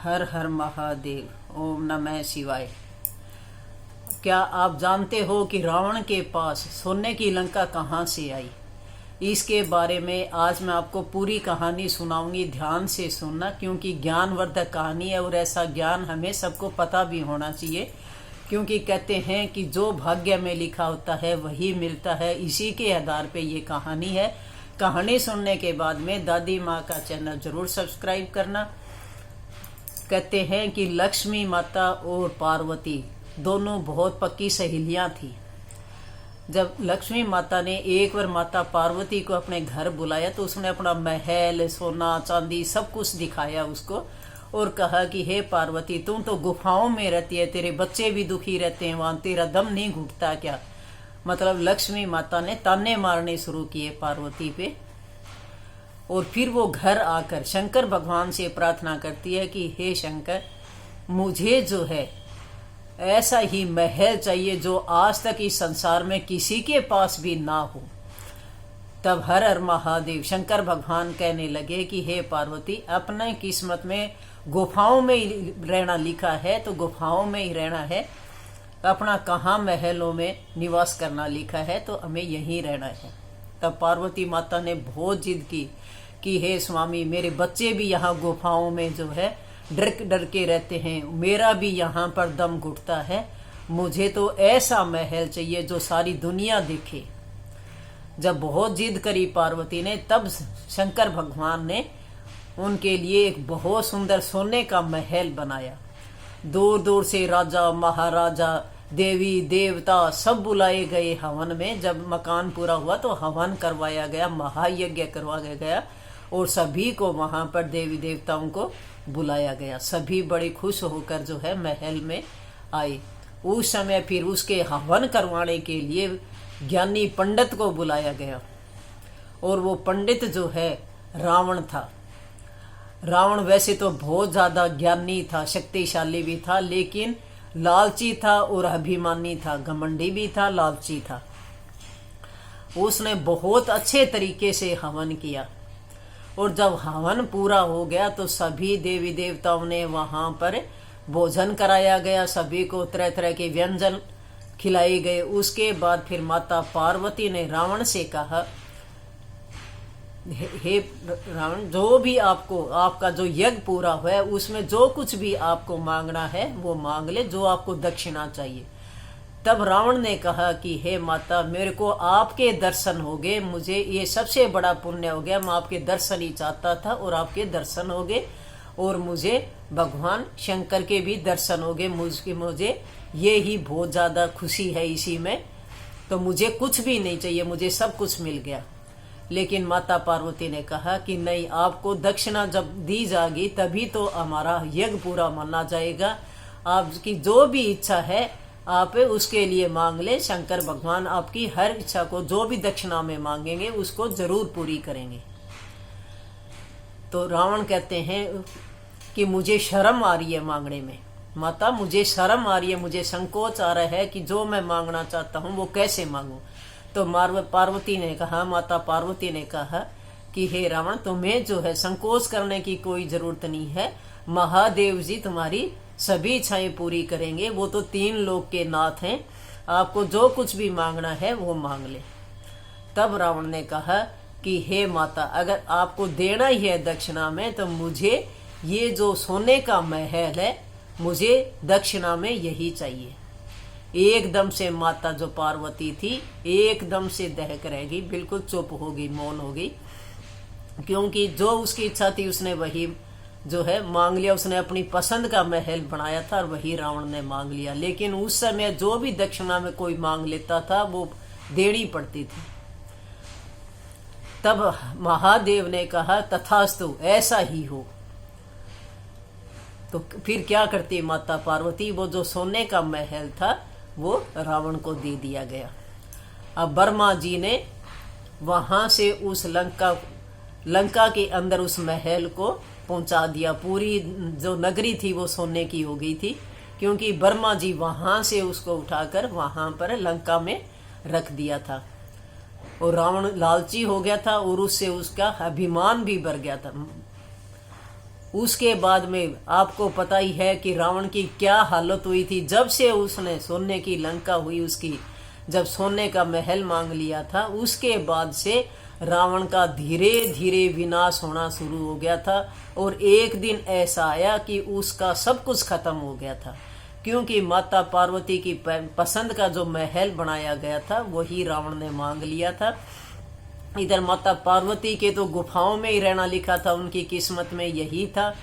हर हर महादेव। ओम नमः शिवाय। क्या आप जानते हो कि रावण के पास सोने की लंका कहाँ से आई? इसके बारे में आज मैं आपको पूरी कहानी सुनाऊंगी। ध्यान से सुनना, क्योंकि ज्ञानवर्धक कहानी है और ऐसा ज्ञान हमें सबको पता भी होना चाहिए। क्योंकि कहते हैं कि जो भाग्य में लिखा होता है वही मिलता है। इसी के आधार पे ये कहानी है। कहानी सुनने के बाद में दादी माँ का चैनल जरूर सब्सक्राइब करना। कहते हैं कि लक्ष्मी माता और पार्वती दोनों बहुत पक्की सहेलियां थी। जब लक्ष्मी माता ने एक बार माता पार्वती को अपने घर बुलाया तो उसने अपना महल, सोना चांदी सब कुछ दिखाया उसको और कहा कि हे पार्वती, तुम तो गुफाओं में रहती है, तेरे बच्चे भी दुखी रहते हैं, वहां तेरा दम नहीं घुटता क्या? मतलब लक्ष्मी माता ने ताने मारने शुरू किए पार्वती पे। और फिर वो घर आकर शंकर भगवान से प्रार्थना करती है कि हे शंकर, मुझे जो है ऐसा ही महल चाहिए जो आज तक इस संसार में किसी के पास भी ना हो। तब हर हर महादेव शंकर भगवान कहने लगे कि हे पार्वती, अपने किस्मत में गुफाओं में ही रहना लिखा है तो गुफाओं में ही रहना है। अपना कहाँ महलों में निवास करना लिखा है तो हमें यहीं रहना है। तब पार्वती माता ने बहुत जिद की कि हे स्वामी, मेरे बच्चे भी यहाँ गुफाओं में जो है डर डर के रहते हैं, मेरा भी यहाँ पर दम घुटता है, मुझे तो ऐसा महल चाहिए जो सारी दुनिया देखे। जब बहुत जिद करी पार्वती ने, तब शंकर भगवान ने उनके लिए एक बहुत सुंदर सोने का महल बनाया। दूर दूर से राजा महाराजा, देवी देवता सब बुलाए गए हवन में। जब मकान पूरा हुआ तो हवन करवाया गया, महायज्ञ करवाया गया और सभी को वहां पर देवी देवताओं को बुलाया गया। सभी बड़े खुश होकर जो है महल में आए। उस समय फिर उसके हवन करवाने के लिए ज्ञानी पंडित को बुलाया गया और वो पंडित जो है रावण था। रावण वैसे तो बहुत ज्यादा ज्ञानी था, शक्तिशाली भी था, लेकिन लालची था और अभिमानी था, घमंडी भी था, लालची था। उसने बहुत अच्छे तरीके से हवन किया और जब हवन पूरा हो गया तो सभी देवी देवताओं ने वहां पर भोजन कराया गया। सभी को तरह तरह के व्यंजन खिलाए गए। उसके बाद फिर माता पार्वती ने रावण से कहा, हे रावण, जो भी आपका जो यज्ञ पूरा हुआ है उसमें जो कुछ भी आपको मांगना है वो मांग ले, जो आपको दक्षिणा चाहिए। तब रावण ने कहा कि हे माता, मेरे को आपके दर्शन हो गए, मुझे ये सबसे बड़ा पुण्य हो गया। मैं आपके दर्शन ही चाहता था और आपके दर्शन हो गए और मुझे भगवान शंकर के भी दर्शन हो गए। मुझे ये ही बहुत ज्यादा खुशी है इसी में। तो मुझे कुछ भी नहीं चाहिए, मुझे सब कुछ मिल गया। लेकिन माता पार्वती ने कहा कि नहीं, आपको दक्षिणा जब दी जाएगी तभी तो हमारा यज्ञ पूरा माना जाएगा। आपकी जो भी इच्छा है आप उसके लिए मांग ले। शंकर भगवान आपकी हर इच्छा को जो भी दक्षिणा में मांगेंगे उसको जरूर पूरी करेंगे। तो रावण कहते हैं कि मुझे शर्म आ रही है मांगने में, माता मुझे शर्म आ रही है, मुझे संकोच आ रहा है कि जो मैं मांगना चाहता हूँ वो कैसे मांगू। तो पार्वती ने कहा, माता पार्वती ने कहा कि हे रावण, तुम्हें जो है संकोच करने की कोई जरूरत नहीं है। महादेव जी तुम्हारी सभी इच्छाएं पूरी करेंगे। वो तो 3 लोक के नाथ हैं, आपको जो कुछ भी मांगना है वो मांग ले। तब रावण ने कहा कि हे माता, अगर आपको देना ही है दक्षिणा में तो मुझे ये जो सोने का महल है मुझे दक्षिणा में यही चाहिए। एकदम से माता जो पार्वती थी एकदम से दहक रह गई, बिल्कुल चुप हो गई, मौन हो गई। क्योंकि जो उसकी इच्छा थी उसने वही जो है मांग लिया। उसने अपनी पसंद का महल बनाया था और वही रावण ने मांग लिया। लेकिन उस समय जो भी दक्षिणा में कोई मांग लेता था वो देनी पड़ती थी। तब महादेव ने कहा, तथास्तु, ऐसा ही हो। तो फिर क्या करती माता पार्वती, वो जो सोने का महल था वो रावण को दे दिया गया। अब ब्रह्मा जी ने वहां से उस लंका के अंदर उस महल को पहुंचा दिया। पूरी जो नगरी थी वो सोने की हो गई थी, क्योंकि ब्रह्मा जी वहां से उसको उठाकर वहां पर लंका में रख दिया था। और रावण लालची हो गया था और उससे उसका अभिमान भी बढ़ गया था। उसके बाद में आपको पता ही है कि रावण की क्या हालत हुई थी। जब से उसने सोने की लंका हुई उसकी, जब सोने का महल मांग लिया था, उसके बाद से रावण का धीरे धीरे विनाश होना शुरू हो गया था। और एक दिन ऐसा आया कि उसका सब कुछ खत्म हो गया था, क्योंकि माता पार्वती की पसंद का जो महल बनाया गया था वही रावण ने मांग लिया था। इधर माता पार्वती के तो गुफाओं में ही रहना लिखा था, उनकी किस्मत में यही था।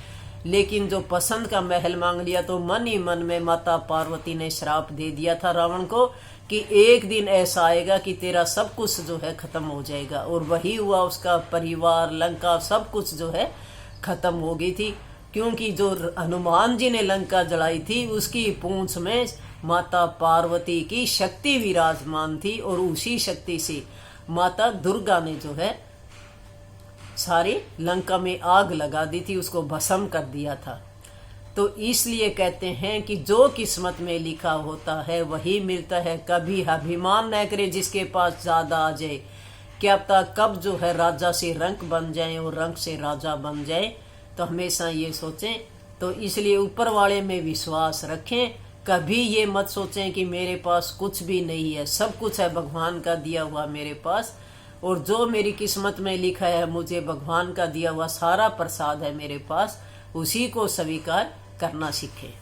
लेकिन जो पसंद का महल मांग लिया तो मन ही मन में माता पार्वती ने श्राप दे दिया था रावण को कि एक दिन ऐसा आएगा कि तेरा सब कुछ जो है खत्म हो जाएगा। और वही हुआ, उसका परिवार, लंका, सब कुछ जो है खत्म हो गई थी। क्योंकि जो हनुमान जी ने लंका जलाई थी उसकी पूंछ में माता पार्वती की शक्ति विराजमान थी, और उसी शक्ति से माता दुर्गा ने जो है सारी लंका में आग लगा दी थी, उसको भस्म कर दिया था। तो इसलिए कहते हैं कि जो किस्मत में लिखा होता है वही मिलता है। कभी अभिमान न करे जिसके पास ज्यादा आ जाए, क्या पता कब जो है राजा से रंक बन जाए और रंक से राजा बन जाए। तो हमेशा ये सोचें, तो इसलिए ऊपर वाले में विश्वास रखें। कभी ये मत सोचें कि मेरे पास कुछ भी नहीं है, सब कुछ है भगवान का दिया हुआ मेरे पास, और जो मेरी किस्मत में लिखा है मुझे भगवान का दिया हुआ सारा प्रसाद है मेरे पास, उसी को स्वीकार करना सीखें।